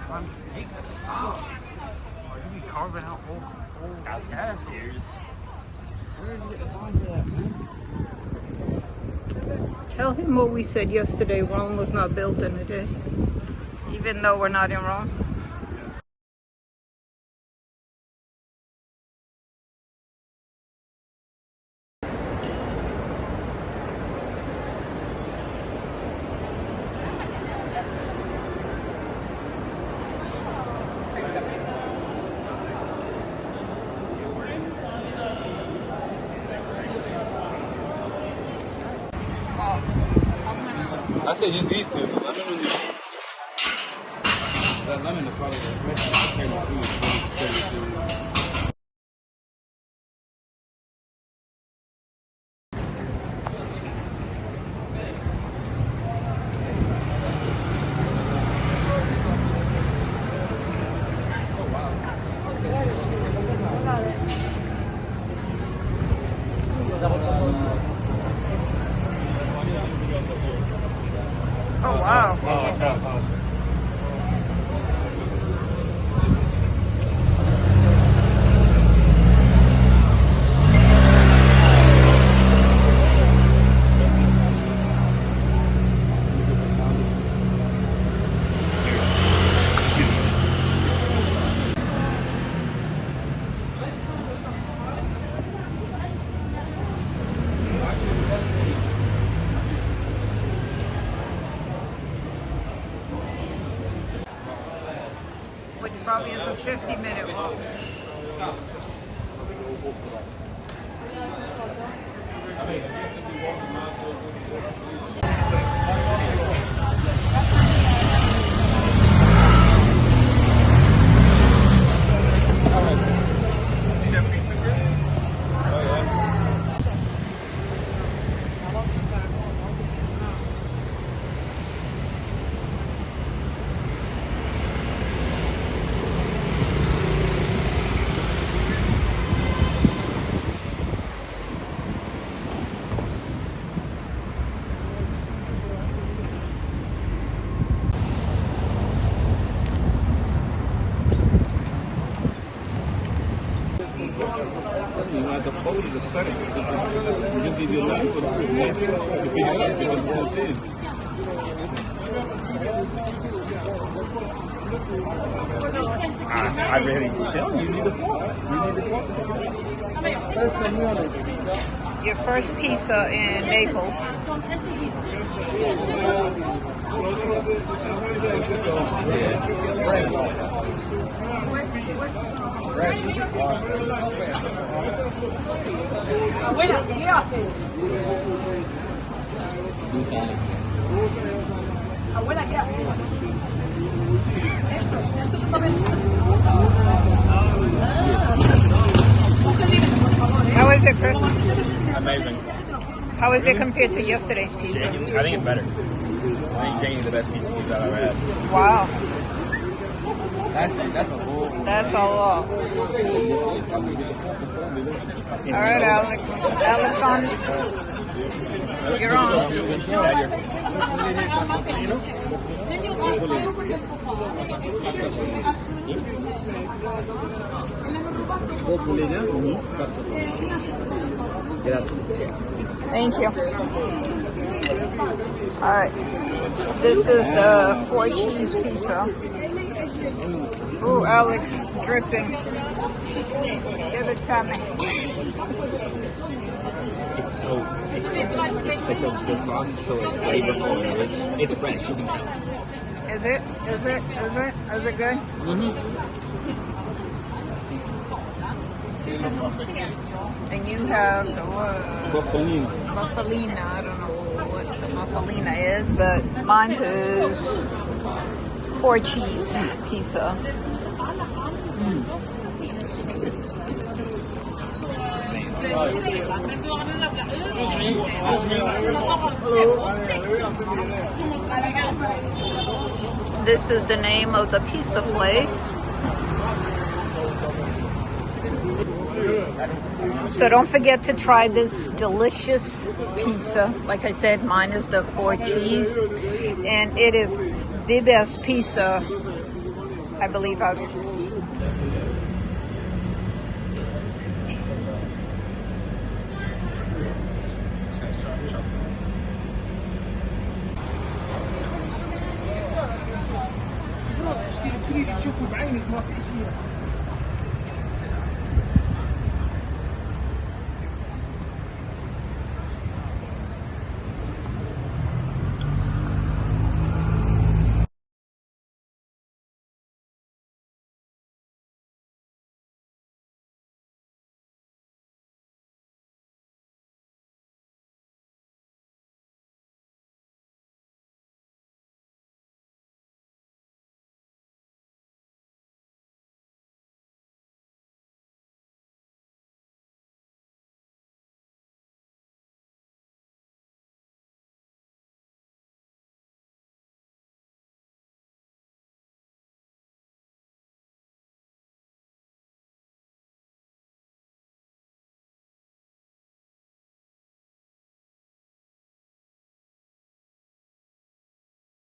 trying to make this stuff. Or you be carving out whole castles. Where did you get the time for that, man? Tell him what we said yesterday. Rome was not built in a day, even though we're not in Rome. I say just these two. The lemon and that lemon is probably the best favorite food. Oh wow. Which probably is a 50-minute walk. I really chill. You need the floor. Your first pizza in Naples. Abuela, ¿qué haces? Abuela, ¿qué haces? Esto es un papel. How is it, Chris? Amazing. How is it compared to yesterday's pizza? I think it's better. I think Janie's the best piece of pizza I've ever had. Wow. That's a whole. That's a lot. All right, Alex. Alex on. You're on. Thank you. All right. This is the 4-cheese pizza. Ooh, Alex, dripping. Give it to me. It's like the sauce is so flavorful and rich. It's fresh. You can tell. Is it? Is it good? And you have the what? Buffalina. I don't know what the buffalina is, but mine is 4-cheese pizza. This is the name of the pizza place. So don't forget to try this delicious pizza. Like I said, mine is the 4-cheese, and it is the best pizza I believe out. تشتري تشوفوا بعينك ما في شيء.